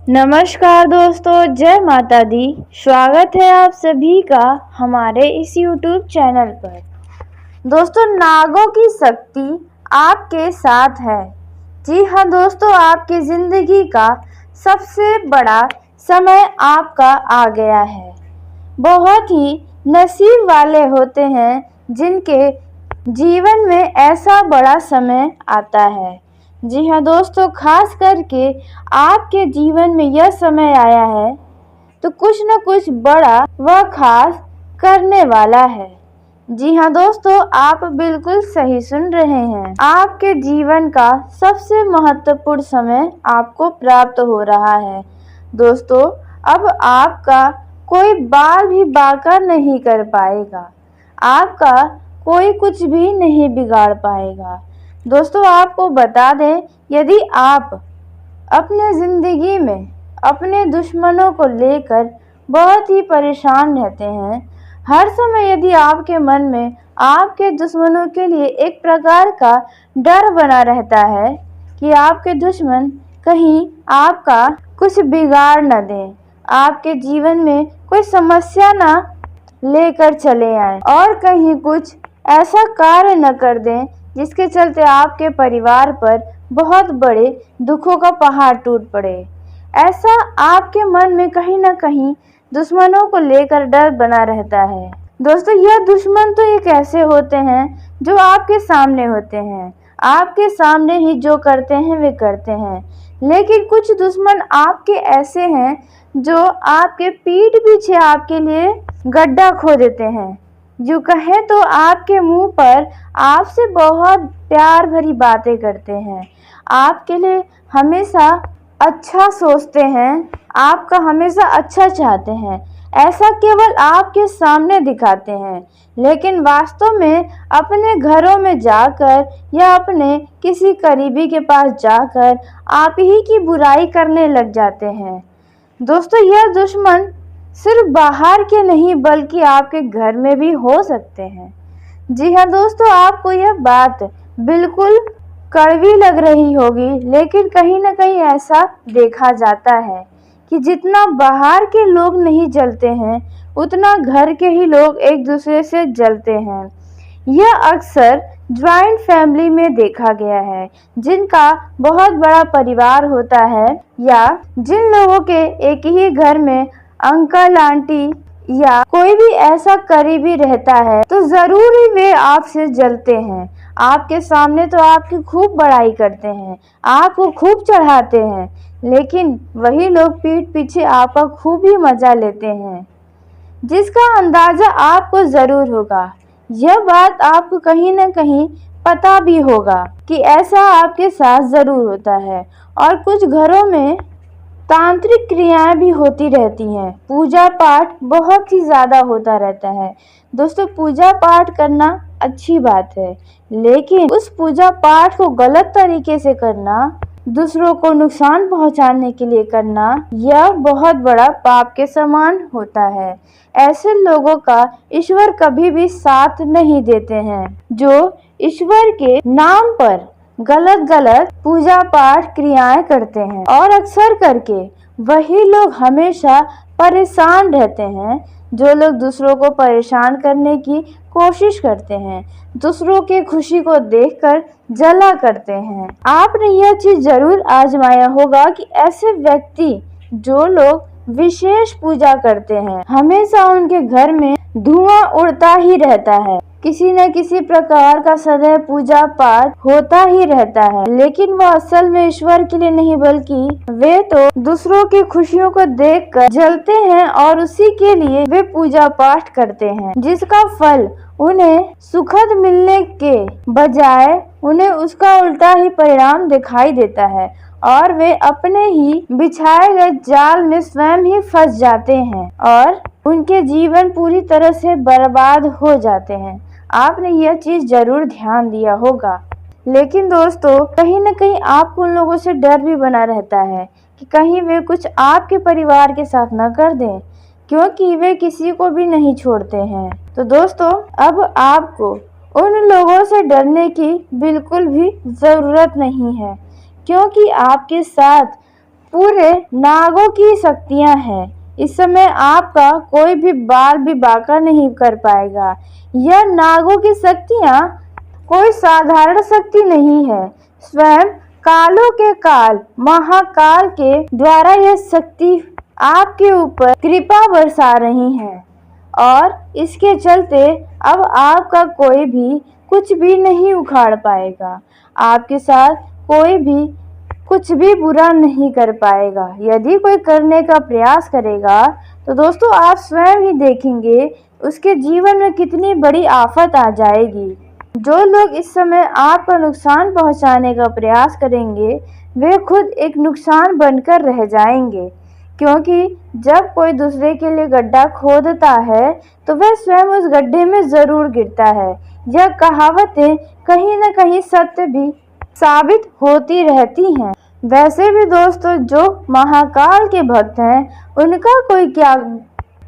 नमस्कार दोस्तों, जय माता दी। स्वागत है आप सभी का हमारे इस YouTube चैनल पर। दोस्तों, नागों की शक्ति आपके साथ है। जी हाँ दोस्तों, आपकी ज़िंदगी का सबसे बड़ा समय आपका आ गया है। बहुत ही नसीब वाले होते हैं जिनके जीवन में ऐसा बड़ा समय आता है। जी हाँ दोस्तों, खास करके आपके जीवन में यह समय आया है तो कुछ न कुछ बड़ा व खास करने वाला है। जी हाँ दोस्तों, आप बिल्कुल सही सुन रहे हैं। आपके जीवन का सबसे महत्वपूर्ण समय आपको प्राप्त हो रहा है। दोस्तों, अब आपका कोई बाल भी बांका नहीं कर पाएगा। आपका कोई कुछ भी नहीं बिगाड़ पाएगा। दोस्तों, आपको बता दें, यदि आप अपने ज़िंदगी में अपने दुश्मनों को लेकर बहुत ही परेशान रहते हैं, हर समय यदि आपके मन में आपके दुश्मनों के लिए एक प्रकार का डर बना रहता है कि आपके दुश्मन कहीं आपका कुछ बिगाड़ न दें, आपके जीवन में कोई समस्या ना लेकर चले आएं और कहीं कुछ ऐसा कार्य न कर दें जिसके चलते आपके परिवार पर बहुत बड़े दुखों का पहाड़ टूट पड़े। ऐसा आपके मन में कहीं ना कहीं दुश्मनों को लेकर डर बना रहता है। दोस्तों, यह दुश्मन तो एक ऐसे होते हैं जो आपके सामने होते हैं, आपके सामने ही जो करते हैं वे करते हैं। लेकिन कुछ दुश्मन आपके ऐसे हैं जो आपके पीठ पीछे आपके लिए गड्ढा खो देते हैं। जो कहें तो आपके मुंह पर आपसे बहुत प्यार भरी बातें करते हैं, आपके लिए हमेशा अच्छा सोचते हैं, आपका हमेशा अच्छा चाहते हैं। ऐसा केवल आपके सामने दिखाते हैं, लेकिन वास्तव में अपने घरों में जाकर या अपने किसी करीबी के पास जाकर आप ही की बुराई करने लग जाते हैं। दोस्तों, यह दुश्मन सिर्फ बाहर के नहीं बल्कि आपके घर में भी हो सकते हैं। जी हाँ दोस्तों, आपको यह बात बिल्कुल कड़वी लग रही होगी, लेकिन कहीं ना कहीं ऐसा देखा जाता है कि जितना बाहर के लोग नहीं जलते हैं उतना घर के ही लोग एक दूसरे से जलते हैं। यह अक्सर ज्वाइंट फैमिली में देखा गया है, जिनका बहुत बड़ा परिवार होता है या जिन लोगों के एक ही घर में अंकल आंटी या कोई भी ऐसा करीबी रहता है तो जरूर ही वे आपसे जलते हैं। आपके सामने तो आपकी खूब बड़ाई करते हैं, आपको खूब चढ़ाते हैं, लेकिन वही लोग पीठ पीछे आपका खूब ही मजा लेते हैं, जिसका अंदाजा आपको जरूर होगा। यह बात आपको कहीं ना कहीं पता भी होगा कि ऐसा आपके साथ जरूर होता है। और कुछ घरों में तांत्रिक क्रियाएं भी होती रहती हैं, पूजा पाठ बहुत ही ज़्यादा होता रहता है। दोस्तों, पूजा पाठ करना अच्छी बात है, लेकिन उस पूजा पाठ को गलत तरीके से करना, दूसरों को नुकसान पहुंचाने के लिए करना, यह बहुत बड़ा पाप के समान होता है। ऐसे लोगों का ईश्वर कभी भी साथ नहीं देते हैं जो ईश्वर के नाम पर गलत गलत पूजा पाठ क्रियाएं करते हैं। और अक्सर करके वही लोग हमेशा परेशान रहते हैं जो लोग दूसरों को परेशान करने की कोशिश करते हैं, दूसरों की खुशी को देखकर जला करते हैं। आपने यह चीज जरूर आजमाया होगा कि ऐसे व्यक्ति जो लोग विशेष पूजा करते हैं, हमेशा उनके घर में धुआं उड़ता ही रहता है, किसी न किसी प्रकार का सदैव पूजा पाठ होता ही रहता है। लेकिन वह असल में ईश्वर के लिए नहीं बल्कि वे तो दूसरों की खुशियों को देखकर जलते हैं और उसी के लिए वे पूजा पाठ करते हैं, जिसका फल उन्हें सुखद मिलने के बजाय उन्हें उसका उल्टा ही परिणाम दिखाई देता है और वे अपने ही बिछाए गए जाल में स्वयं ही फंस जाते हैं और उनके जीवन पूरी तरह से बर्बाद हो जाते हैं। आपने यह चीज जरूर ध्यान दिया होगा। लेकिन दोस्तों, कहीं न कहीं आपको उन लोगों से डर भी बना रहता है कि कहीं वे कुछ आपके परिवार के साथ न कर दें, क्योंकि वे किसी को भी नहीं छोड़ते हैं। तो दोस्तों, अब आपको उन लोगों से डरने की बिल्कुल भी ज़रूरत नहीं है, क्योंकि आपके साथ पूरे नागों की शक्तियां हैं। इस समय आपका कोई भी बाल भी बांका नहीं कर पाएगा। यह नागों की शक्तियां कोई साधारण शक्ति नहीं है। स्वयं कालों के काल महाकाल के द्वारा यह शक्ति आपके ऊपर कृपा बरसा रही है और इसके चलते अब आपका कोई भी कुछ भी नहीं उखाड़ पाएगा। आपके साथ कोई भी कुछ भी बुरा नहीं कर पाएगा। यदि कोई करने का प्रयास करेगा तो दोस्तों आप स्वयं ही देखेंगे उसके जीवन में कितनी बड़ी आफत आ जाएगी। जो लोग इस समय आपका नुकसान पहुंचाने का प्रयास करेंगे वे खुद एक नुकसान बनकर रह जाएंगे, क्योंकि जब कोई दूसरे के लिए गड्ढा खोदता है तो वह स्वयं उस गड्ढे में जरूर गिरता है। यह कहावतें कहीं न कहीं सत्य भी साबित होती रहती हैं। वैसे भी दोस्तों जो महाकाल के भक्त हैं उनका कोई क्या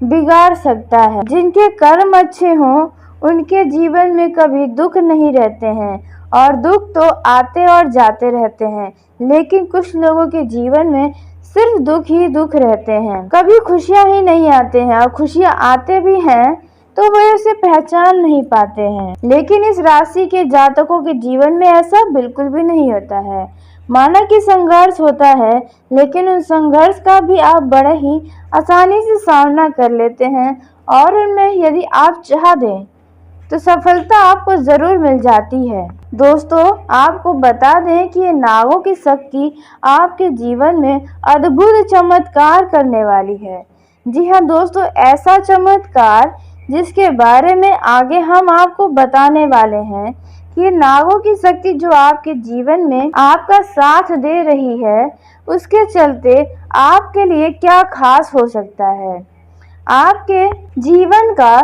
बिगाड़ सकता है। जिनके कर्म अच्छे हों उनके जीवन में कभी दुख नहीं रहते हैं और दुख तो आते और जाते रहते हैं, लेकिन कुछ लोगों के जीवन में सिर्फ दुख ही दुख रहते हैं। कभी खुशियां ही नहीं आते हैं और खुशियां आते भी हैं तो वे उसे पहचान नहीं पाते हैं। लेकिन इस राशि के जातकों के जीवन में ऐसा बिल्कुल भी नहीं होता है। माना कि संघर्ष होता है, लेकिन उन संघर्ष का भी आप बड़े ही आसानी से सामना कर लेते हैं और उनमें यदि आप चाह दें तो सफलता आपको जरूर मिल जाती है। दोस्तों आपको बता दें कि ये नागों की शक्ति आपके जीवन में अद्भुत चमत्कार करने वाली है। जी हाँ दोस्तों, ऐसा चमत्कार जिसके बारे में आगे हम आपको बताने वाले हैं कि नागों की शक्ति जो आपके जीवन में आपका साथ दे रही है उसके चलते आपके लिए क्या खास हो सकता है। आपके जीवन का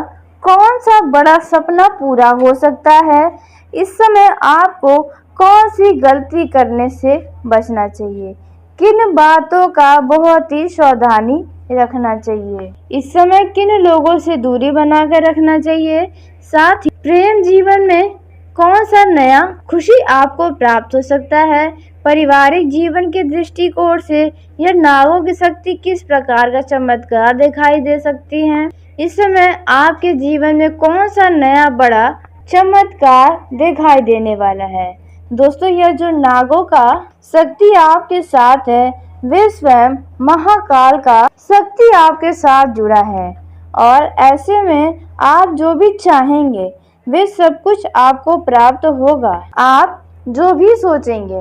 कौन सा बड़ा सपना पूरा हो सकता है। इस समय आपको कौन सी गलती करने से बचना चाहिए, किन बातों का बहुत ही सावधानी रखना चाहिए, इस समय किन लोगों से दूरी बनाकर रखना चाहिए, साथ ही प्रेम जीवन में कौन सा नया खुशी आपको प्राप्त हो सकता है। पारिवारिक जीवन के दृष्टिकोण से यह नागों की शक्ति किस प्रकार का चमत्कार दिखाई दे सकती है। इस समय आपके जीवन में कौन सा नया बड़ा चमत्कार दिखाई देने वाला है। दोस्तों यह जो नागों का शक्ति आपके साथ है वे स्वयं महाकाल का शक्ति आपके साथ जुड़ा है और ऐसे में आप जो भी चाहेंगे वे सब कुछ आपको प्राप्त होगा। आप जो भी सोचेंगे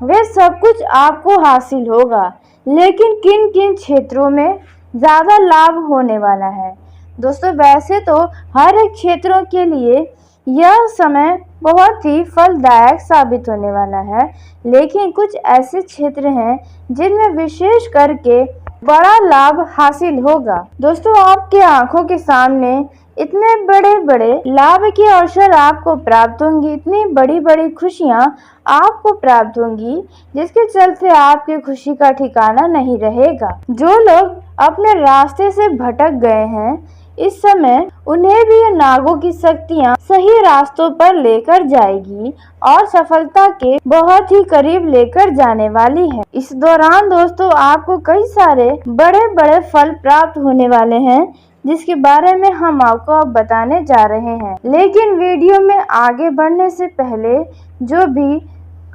वे सब कुछ आपको हासिल होगा, लेकिन किन किन क्षेत्रों में ज़्यादा लाभ होने वाला है। दोस्तों वैसे तो हर एक क्षेत्रों के लिए यह समय बहुत ही फलदायक साबित होने वाला है, लेकिन कुछ ऐसे क्षेत्र हैं जिनमें विशेष करके बड़ा लाभ हासिल होगा। दोस्तों आपके आंखों के सामने इतने बड़े बड़े लाभ के अवसर आपको प्राप्त होंगी, इतनी बड़ी बड़ी खुशियां आपको प्राप्त होंगी जिसके चलते आपकी खुशी का ठिकाना नहीं रहेगा। जो लोग अपने रास्ते से भटक गए हैं इस समय उन्हें भी ये नागों की शक्तियाँ सही रास्तों पर लेकर जाएगी और सफलता के बहुत ही करीब लेकर जाने वाली है। इस दौरान दोस्तों आपको कई सारे बड़े बड़े फल प्राप्त होने वाले हैं जिसके बारे में हम आपको अब बताने जा रहे हैं। लेकिन वीडियो में आगे बढ़ने से पहले जो भी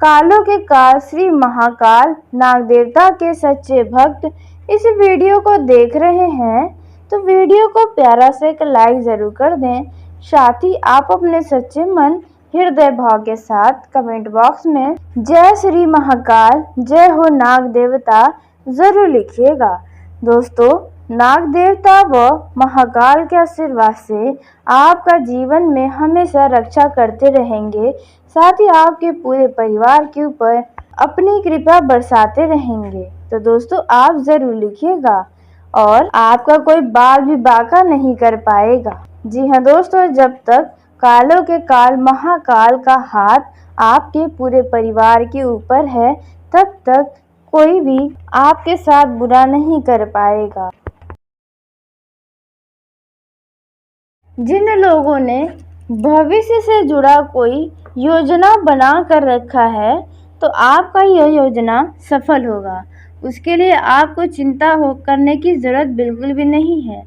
कालों के काल श्री महाकाल नाग देवता के सच्चे भक्त इस वीडियो को देख रहे हैं तो वीडियो को प्यारा से एक लाइक जरूर कर दें। साथ ही आप अपने सच्चे मन हृदय भाव के साथ कमेंट बॉक्स में जय श्री महाकाल जय हो नाग देवता जरूर लिखिएगा। दोस्तों नाग देवता व महाकाल के आशीर्वाद से आपका जीवन में हमेशा रक्षा करते रहेंगे, साथ ही आपके पूरे परिवार के ऊपर अपनी कृपा बरसाते रहेंगे। तो दोस्तों आप जरूर लिखिएगा और आपका कोई बाल भी बांका नहीं कर पाएगा। जी हाँ दोस्तों, जब तक कालों के काल महाकाल का हाथ आपके पूरे परिवार के ऊपर है तब तक कोई भी आपके साथ बुरा नहीं कर पाएगा। जिन लोगों ने भविष्य से जुड़ा कोई योजना बना कर रखा है तो आपका यह योजना सफल होगा। उसके लिए आपको चिंता करने की ज़रूरत बिल्कुल भी नहीं है।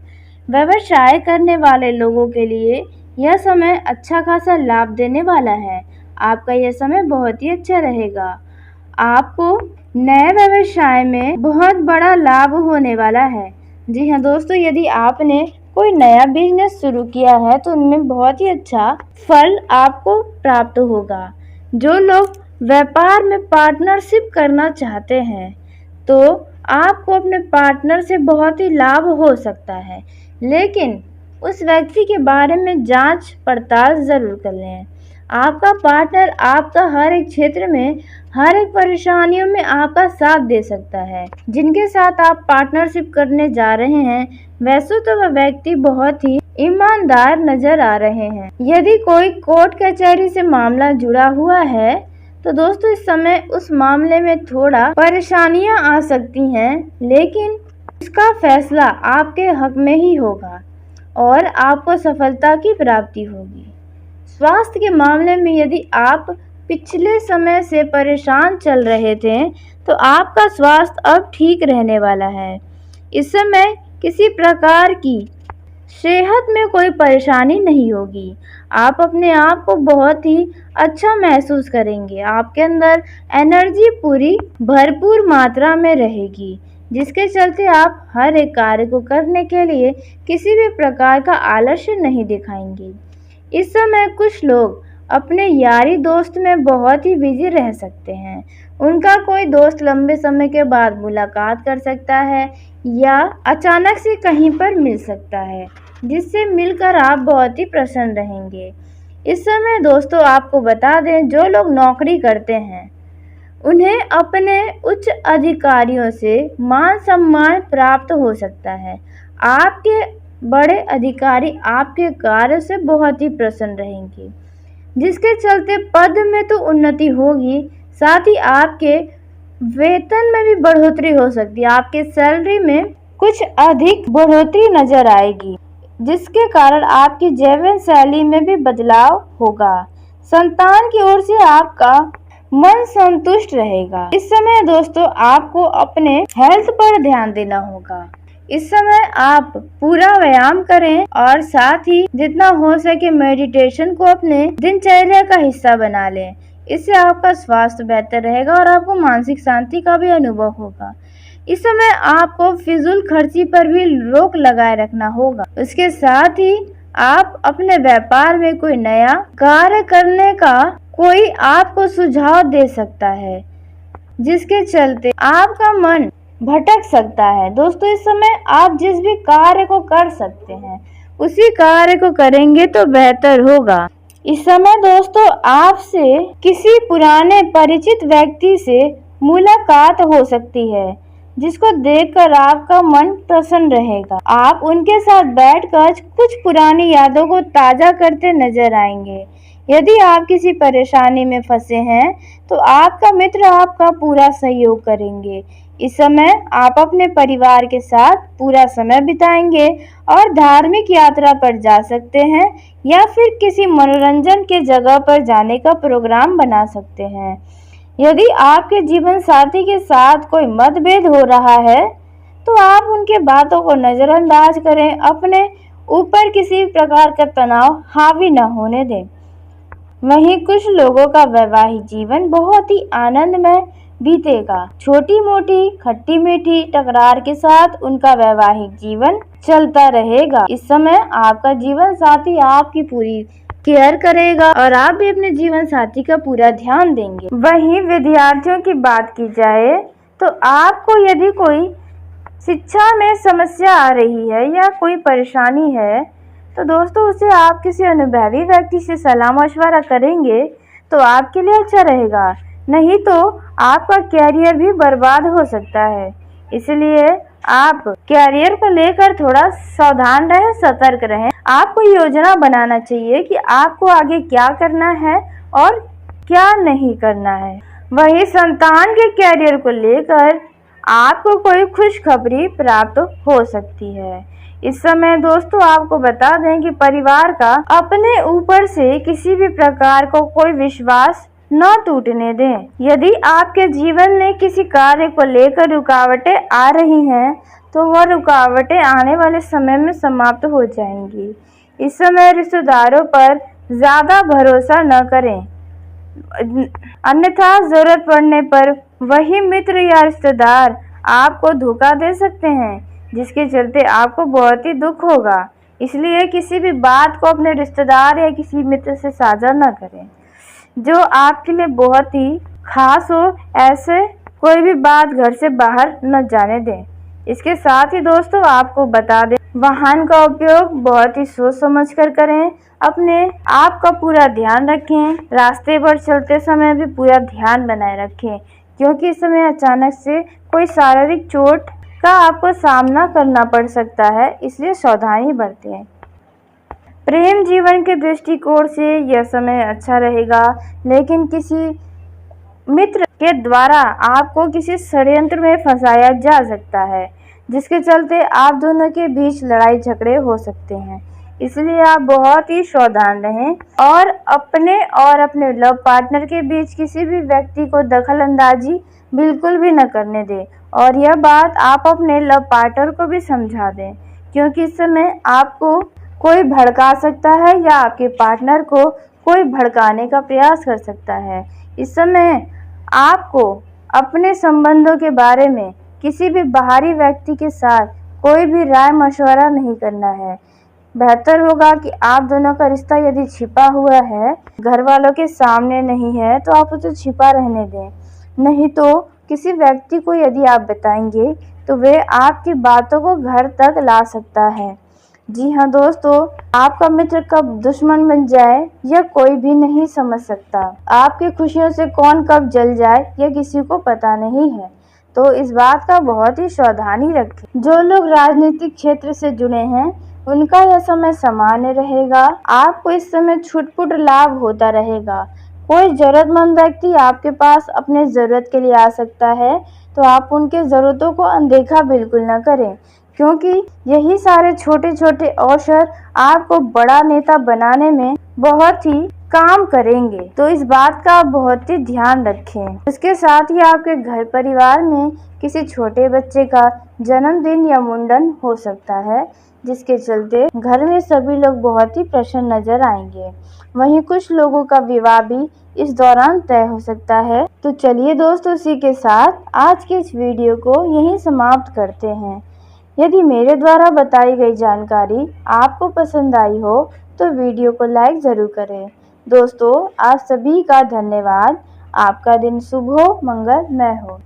व्यवसाय करने वाले लोगों के लिए यह समय अच्छा खासा लाभ देने वाला है। आपका यह समय बहुत ही अच्छा रहेगा। आपको नए व्यवसाय में बहुत बड़ा लाभ होने वाला है। जी हाँ दोस्तों, यदि आपने कोई नया बिजनेस शुरू किया है तो उनमें बहुत ही अच्छा फल आपको प्राप्त होगा। जो लोग व्यापार में पार्टनरशिप करना चाहते हैं तो आपको अपने पार्टनर से बहुत ही लाभ हो सकता है, लेकिन उस व्यक्ति के बारे में जांच पड़ताल ज़रूर कर लें। आपका पार्टनर आपका हर एक क्षेत्र में, हर एक परेशानियों में आपका साथ दे सकता है। जिनके साथ आप पार्टनरशिप करने जा रहे हैं वैसे तो वह व्यक्ति बहुत ही ईमानदार नजर आ रहे हैं। यदि कोई कोर्ट कचहरी से मामला जुड़ा हुआ है तो दोस्तों इस समय उस मामले में थोड़ा परेशानियां आ सकती हैं, लेकिन इसका फैसला आपके हक में ही होगा और आपको सफलता की प्राप्ति होगी। स्वास्थ्य के मामले में यदि आप पिछले समय से परेशान चल रहे थे तो आपका स्वास्थ्य अब ठीक रहने वाला है। इस समय किसी प्रकार की सेहत में कोई परेशानी नहीं होगी। आप अपने आप को बहुत ही अच्छा महसूस करेंगे। आपके अंदर एनर्जी पूरी भरपूर मात्रा में रहेगी, जिसके चलते आप हर एक कार्य को करने के लिए किसी भी प्रकार का आलस्य नहीं दिखाएंगे। इस समय कुछ लोग अपने यारी दोस्त में बहुत ही बिजी रह सकते हैं। उनका कोई दोस्त लंबे समय के बाद मुलाकात कर सकता है या अचानक से कहीं पर मिल सकता है, जिससे मिलकर आप बहुत ही प्रसन्न रहेंगे। इस समय दोस्तों आपको बता दें, जो लोग नौकरी करते हैं उन्हें अपने उच्च अधिकारियों से मान सम्मान प्राप्त हो सकता है। आपके बड़े अधिकारी आपके कार्य से बहुत ही प्रसन्न रहेंगे, जिसके चलते पद में तो उन्नति होगी, साथ ही आपके वेतन में भी बढ़ोतरी हो सकती है। आपके सैलरी में कुछ अधिक बढ़ोतरी नजर आएगी, जिसके कारण आपकी जीवन शैली में भी बदलाव होगा। संतान की ओर से आपका मन संतुष्ट रहेगा। इस समय दोस्तों आपको अपने हेल्थ पर ध्यान देना होगा। इस समय आप पूरा व्यायाम करें और साथ ही जितना हो सके मेडिटेशन को अपने दिनचर्या का हिस्सा बना लें। इससे आपका स्वास्थ्य बेहतर रहेगा और आपको मानसिक शांति का भी अनुभव होगा। इस समय आपको फिजूल खर्ची पर भी रोक लगाए रखना होगा। उसके साथ ही आप अपने व्यापार में कोई नया कार्य करने का कोई आपको सुझाव दे सकता है, जिसके चलते आपका मन भटक सकता है। दोस्तों इस समय आप जिस भी कार्य को कर सकते हैं उसी कार्य को करेंगे तो बेहतर होगा। इस समय दोस्तों आपसे किसी पुराने परिचित व्यक्ति से मुलाकात हो सकती है, जिसको देखकर आपका मन प्रसन्न रहेगा। आप उनके साथ बैठकर कुछ पुरानी यादों को ताज़ा करते नजर आएंगे। यदि आप किसी परेशानी में फंसे हैं तो आपका मित्र आपका पूरा सहयोग करेंगे। इस समय आप अपने परिवार के साथ पूरा समय बिताएंगे और धार्मिक यात्रा पर जा सकते हैं या फिर किसी मनोरंजन के जगह पर जाने का प्रोग्राम बना सकते हैं। यदि आपके जीवन साथी के साथ कोई मतभेद हो रहा है तो आप उनके बातों को नज़रअंदाज करें। अपने ऊपर किसी प्रकार का तनाव हावी न होने दें। वहीं कुछ लोगों का वैवाहिक जीवन बहुत ही आनंदमय बीतेगा। छोटी मोटी खट्टी मीठी टकरार के साथ उनका वैवाहिक जीवन चलता रहेगा। इस समय आपका जीवन साथी आपकी पूरी केयर करेगा और आप भी अपने जीवन साथी का पूरा ध्यान देंगे। वहीं विद्यार्थियों की बात की जाए तो आपको यदि कोई शिक्षा में समस्या आ रही है या कोई परेशानी है तो दोस्तों उसे आप किसी अनुभवी व्यक्ति से सलाह मशवरा करेंगे तो आपके लिए अच्छा रहेगा, नहीं तो आपका कैरियर भी बर्बाद हो सकता है। इसलिए आप कैरियर को लेकर थोड़ा सावधान रहें, सतर्क रहें। आपको योजना बनाना चाहिए कि आपको आगे क्या करना है और क्या नहीं करना है। वहीं संतान के कैरियर को लेकर आपको कोई खुशखबरी प्राप्त हो सकती है। इस समय दोस्तों आपको बता दें कि परिवार का अपने ऊपर से किसी भी प्रकार को कोई विश्वास न टूटने दें। यदि आपके जीवन में किसी कार्य को लेकर रुकावटें आ रही हैं, तो वह रुकावटें आने वाले समय में समाप्त हो जाएंगी। इस समय रिश्तेदारों पर ज़्यादा भरोसा न करें, अन्यथा ज़रूरत पड़ने पर वही मित्र या रिश्तेदार आपको धोखा दे सकते हैं, जिसके चलते आपको बहुत ही दुख होगा। इसलिए किसी भी बात को अपने रिश्तेदार या किसी मित्र से साझा न करें जो आपके लिए बहुत ही खास हो। ऐसे कोई भी बात घर से बाहर न जाने दें। इसके साथ ही दोस्तों आपको बता दें, वाहन का उपयोग बहुत ही सोच समझ कर करें। अपने आप का पूरा ध्यान रखें। रास्ते पर चलते समय भी पूरा ध्यान बनाए रखें, क्योंकि इस समय अचानक से कोई शारीरिक चोट का आपको सामना करना पड़ सकता है, इसलिए सावधानी बरतें। प्रेम जीवन के दृष्टिकोण से यह समय अच्छा रहेगा, लेकिन किसी मित्र के द्वारा आपको किसी षड्यंत्र में फंसाया जा सकता है, जिसके चलते आप दोनों के बीच लड़ाई झगड़े हो सकते हैं। इसलिए आप बहुत ही सावधान रहें और अपने लव पार्टनर के बीच किसी भी व्यक्ति को दखल अंदाजी बिल्कुल भी न करने दें। और यह बात आप अपने लव पार्टनर को भी समझा दें, क्योंकि इस समय आपको कोई भड़का सकता है या आपके पार्टनर को कोई भड़काने का प्रयास कर सकता है। इस समय आपको अपने संबंधों के बारे में किसी भी बाहरी व्यक्ति के साथ कोई भी राय मशवरा नहीं करना है। बेहतर होगा कि आप दोनों का रिश्ता यदि छिपा हुआ है, घर वालों के सामने नहीं है, तो आप उसे छिपा रहने दें। नहीं तो किसी व्यक्ति को यदि आप बताएंगे तो वे आपकी बातों को घर तक ला सकता है। जी हाँ दोस्तों, आपका मित्र कब दुश्मन बन जाए यह कोई भी नहीं समझ सकता। आपकी खुशियों से कौन कब जल जाए यह किसी को पता नहीं है, तो इस बात का बहुत ही सावधानी रखें। जो लोग राजनीतिक क्षेत्र से जुड़े हैं उनका यह समय सामान्य रहेगा। आपको इस समय छुटपुट लाभ होता रहेगा। कोई जरूरतमंद व्यक्ति आपके पास अपने ज़रूरत के लिए आ सकता है, तो आप उनके ज़रूरतों को अनदेखा बिल्कुल न करें, क्योंकि यही सारे छोटे छोटे अवसर आपको बड़ा नेता बनाने में बहुत ही काम करेंगे। तो इस बात का बहुत ही ध्यान रखें। इसके साथ ही आपके घर परिवार में किसी छोटे बच्चे का जन्मदिन या मुंडन हो सकता है, जिसके चलते घर में सभी लोग बहुत ही प्रसन्न नजर आएंगे। वहीं कुछ लोगों का विवाह भी इस दौरान तय हो सकता है। तो चलिए दोस्तों, इसी के साथ आज के इस वीडियो को यहीं समाप्त करते हैं। यदि मेरे द्वारा बताई गई जानकारी आपको पसंद आई हो तो वीडियो को लाइक ज़रूर करें। दोस्तों, आप सभी का धन्यवाद। आपका दिन शुभ हो, मंगलमय हो।